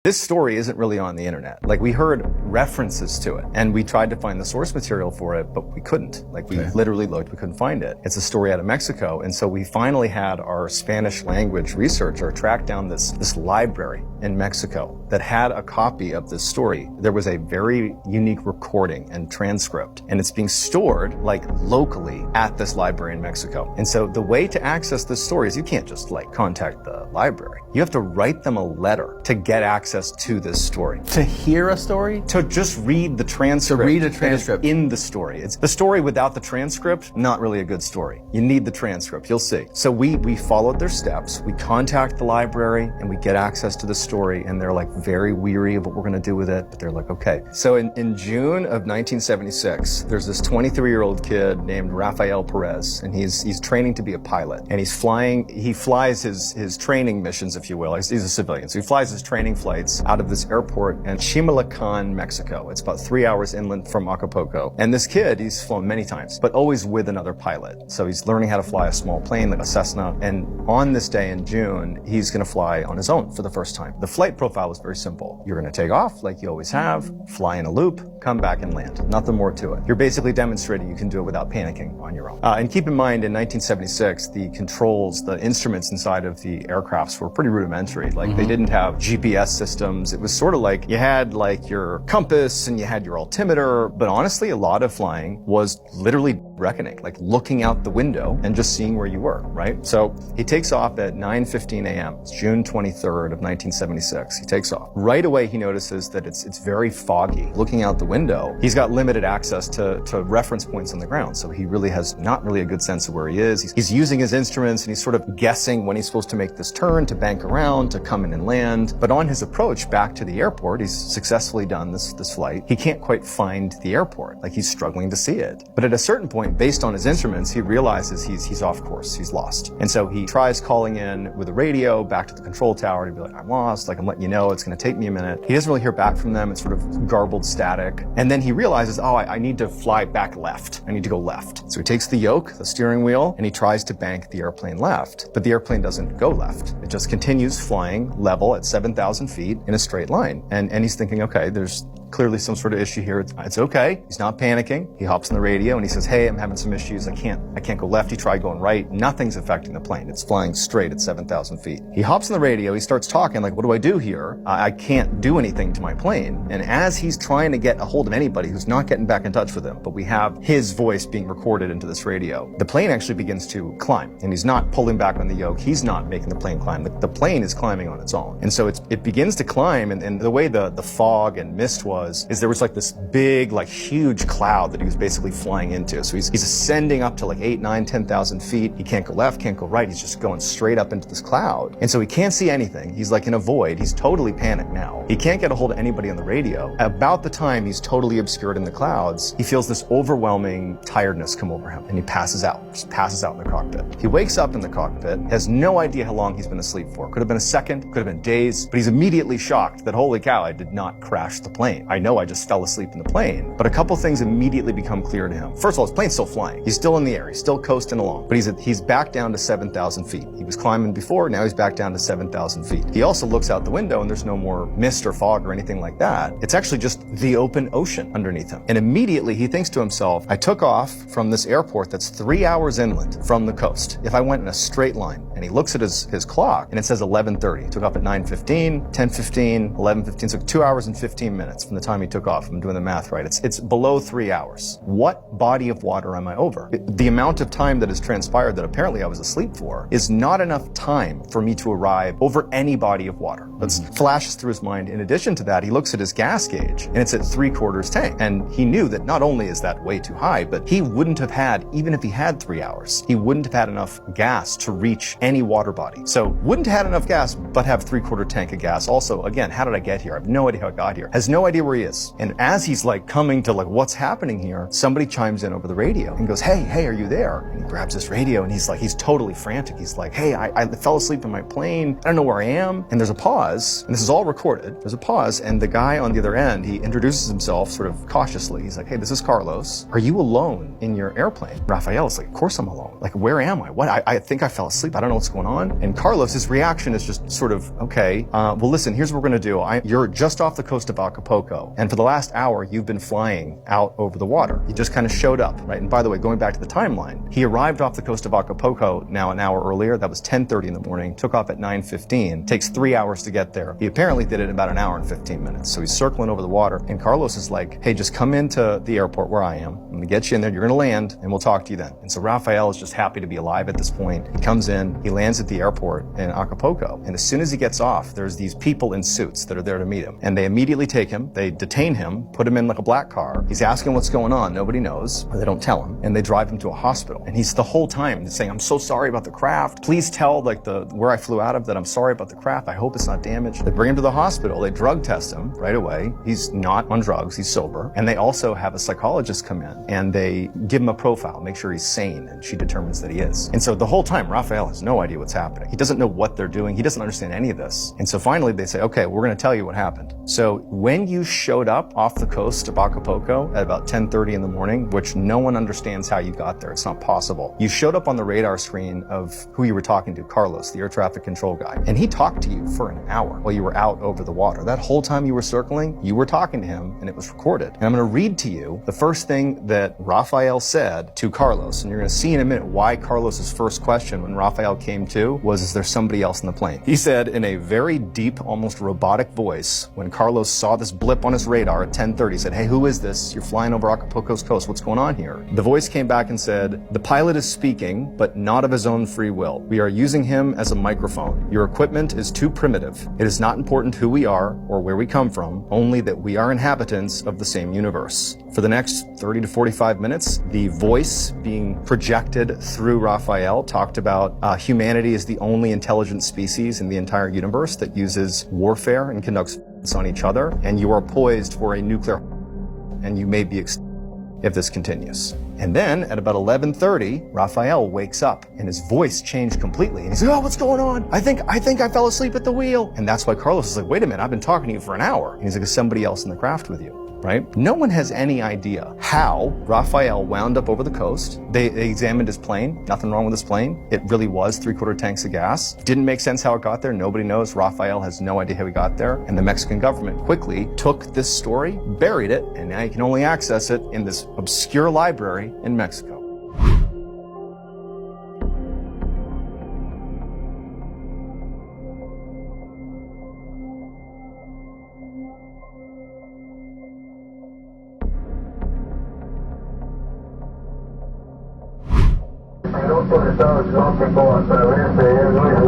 This story isn't really on the internet. Like, we heard references to it and we tried to find the source material for it, but we couldn't. Like, we literally looked, we couldn't find it. It's a story out of Mexico. And so we finally had our Spanish language researcher track down this library in Mexico that had a copy of this story. There was a very unique recording and transcript, and it's being stored like locally at this library in Mexico. And so the way to access this story is you can't just like contact the library. You have to write them a letter to get access to this story. To hear a story? To just read the transcript. To read a transcript. In the story. It's the story without the transcript, not really a good story. You need the transcript, you'll see. So we followed their steps, we contact the library, and we get access to the story, and they're like very weary of what we're gonna do with it, but they're like, okay. So in June of 1976, there's this 23-year-old kid named Rafael Perez, and he's training to be a pilot, and he flies his training missions, if you will. He's a civilian, so he flies his training flights out of this airport in Chimalacán, Mexico. It's about 3 hours inland from Acapulco. And this kid, he's flown many times, but always with another pilot. So he's learning how to fly a small plane, like a Cessna. And on this day in June, he's gonna fly on his own for the first time. The flight profile was very simple. You're gonna take off like you always have, fly in a loop, come back and land. Nothing more to it. You're basically demonstrating you can do it without panicking on your own. And keep in mind, in 1976, the controls, the instruments inside of the aircrafts were pretty rudimentary. Like, they didn't have GPS systems. It was sort of like you had like your compass and you had your altimeter, but honestly, a lot of flying was literally reckoning, like looking out the window and just seeing where you were, right? So he takes off at 9:15 a.m. It's June 23rd of 1976. He takes off. Right away, he notices that it's very foggy. Looking out the window, he's got limited access to reference points on the ground, so he really has not really a good sense of where he is. He's using his instruments and he's sort of guessing when he's supposed to make this turn, to bank around, to come in and land. But on his approach back to the airport, he's successfully done this flight. He can't quite find the airport. Like, he's struggling to see it. But at a certain point, based on his instruments, he realizes he's off course. He's lost. And so he tries calling in with a radio back to the control tower to be like, I'm lost. Like, I'm letting you know it's going to take me a minute. He doesn't really hear back from them. It's sort of garbled static. And then he realizes, oh, I need to fly back left. I need to go left. So he takes the yoke, the steering wheel, and he tries to bank the airplane left. But the airplane doesn't go left. It just continues flying level at 7,000 feet in a straight line. And he's thinking, okay, there's clearly some sort of issue here. It's okay. He's not panicking. He hops on the radio and he says, hey, I'm having some issues. I can't go left. He tried going right. Nothing's affecting the plane. It's flying straight at 7,000 feet. He hops on the radio. He starts talking like, what do I do here? I can't do anything to my plane. And as he's trying to get a hold of anybody who's not getting back in touch with him, but we have his voice being recorded into this radio, the plane actually begins to climb, and he's not pulling back on the yoke. He's not making the plane climb. The plane is climbing on its own. And so it begins to climb, and the way the fog and mist is there was like this big, like huge cloud that he was basically flying into. So he's ascending up to like 8, 9, 10,000 feet. He can't go left, can't go right. He's just going straight up into this cloud. And so he can't see anything. He's like in a void. He's totally panicked now. He can't get a hold of anybody on the radio. About the time he's totally obscured in the clouds, he feels this overwhelming tiredness come over him, and he passes out in the cockpit. He wakes up in the cockpit, has no idea how long he's been asleep for. Could have been a second, could have been days, but he's immediately shocked that, holy cow, I did not crash the plane. I know I just fell asleep in the plane. But a couple things immediately become clear to him. First of all, his plane's still flying. He's still in the air. He's still coasting along. But he's back down to 7,000 feet. He was climbing before, now he's back down to 7,000 feet. He also looks out the window and there's no more mist or fog or anything like that. It's actually just the open ocean underneath him. And immediately he thinks to himself, I took off from this airport that's 3 hours inland from the coast. If I went in a straight line, and he looks at his clock and it says 11:30. He took off at 9:15, 10:15, 11:15. So 2 hours and 15 minutes from the time he took off. I'm doing the math right. It's below 3 hours. What body of water am I over? The amount of time that has transpired that apparently I was asleep for is not enough time for me to arrive over any body of water. That flashes through his mind. In addition to that, he looks at his gas gauge and it's at 3/4 tank. And he knew that not only is that way too high, but he wouldn't have had, even if he had 3 hours, he wouldn't have had enough gas to reach any water body. So wouldn't have had enough gas, but have 3/4 tank of gas. Also, again, how did I get here? I have no idea how I got here. Has no idea where where he is. And as he's like coming to like, what's happening here, somebody chimes in over the radio and goes, hey, are you there? And he grabs this radio and he's totally frantic. He's like, hey, I fell asleep in my plane. I don't know where I am. And there's a pause, and this is all recorded. There's a pause, and the guy on the other end, he introduces himself sort of cautiously. He's like, hey, this is Carlos. Are you alone in your airplane? Raphael is like, of course I'm alone. Like, where am I? What? I think I fell asleep. I don't know what's going on. And Carlos's reaction is just sort of, okay, well, listen, here's what we're going to do. You're just off the coast of Acapulco, and for the last hour, you've been flying out over the water. You just kind of showed up, right? And by the way, going back to the timeline, he arrived off the coast of Acapulco now an hour earlier. That was 10:30 in the morning, took off at 9:15. Takes 3 hours to get there. He apparently did it in about an hour and 15 minutes. So he's circling over the water, and Carlos is like, hey, just come into the airport where I am. I'm gonna get you in there. You're gonna land, and we'll talk to you then. And so Raphael is just happy to be alive at this point. He comes in, he lands at the airport in Acapulco, and as soon as he gets off, there's these people in suits that are there to meet him. And they immediately take him, they detain him, put him in like a black car. He's asking what's going on. Nobody knows, or they don't tell him, and they drive him to a hospital. And he's the whole time saying, I'm so sorry about the craft. Please tell like where I flew out of that I'm sorry about the craft. I hope it's not damaged. They bring him to the hospital. They drug test him right away. He's not on drugs. He's sober. And they also have a psychologist come in, and they give him a profile, make sure he's sane, and she determines that he is. And so the whole time, Raphael has no idea what's happening. He doesn't know what they're doing. He doesn't understand any of this. And so finally they say, okay, we're going to tell you what happened. So when you showed up off the coast of Acapulco at about 10:30 in the morning, which no one understands how you got there. It's not possible. You showed up on the radar screen of who you were talking to, Carlos, the air traffic control guy. And he talked to you for an hour while you were out over the water. That whole time you were circling, you were talking to him, and it was recorded. And I'm going to read to you the first thing that Raphael said to Carlos. And you're going to see in a minute why Carlos's first question when Raphael came to was, is there somebody else in the plane? He said in a very deep, almost robotic voice, when Carlos saw this blip on his radar at 10:30, he said, hey, who is this? You're flying over Acapulco's coast. What's going on here? The voice came back and said, the pilot is speaking, but not of his own free will. We are using him as a microphone. Your equipment is too primitive. It is not important who we are or where we come from, only that we are inhabitants of the same universe. For the next 30 to 45 minutes, the voice being projected through Raphael talked about humanity is the only intelligent species in the entire universe that uses warfare and conducts on each other, and you are poised for a nuclear, and you may be if this continues. And then at about 11:30, Raphael wakes up and his voice changed completely. And he's like, oh, what's going on? I think I fell asleep at the wheel. And that's why Carlos is like, wait a minute, I've been talking to you for an hour. And he's like, is somebody else in the craft with you? Right? No one has any idea how Raphael wound up over the coast. They examined his plane. Nothing wrong with his plane. It really was 3/4 tanks of gas. Didn't make sense how it got there. Nobody knows. Raphael has no idea how he got there. And the Mexican government quickly took this story, buried it, and now you can only access it in this obscure library in Mexico. Por Estados Unidos, como hasta el este,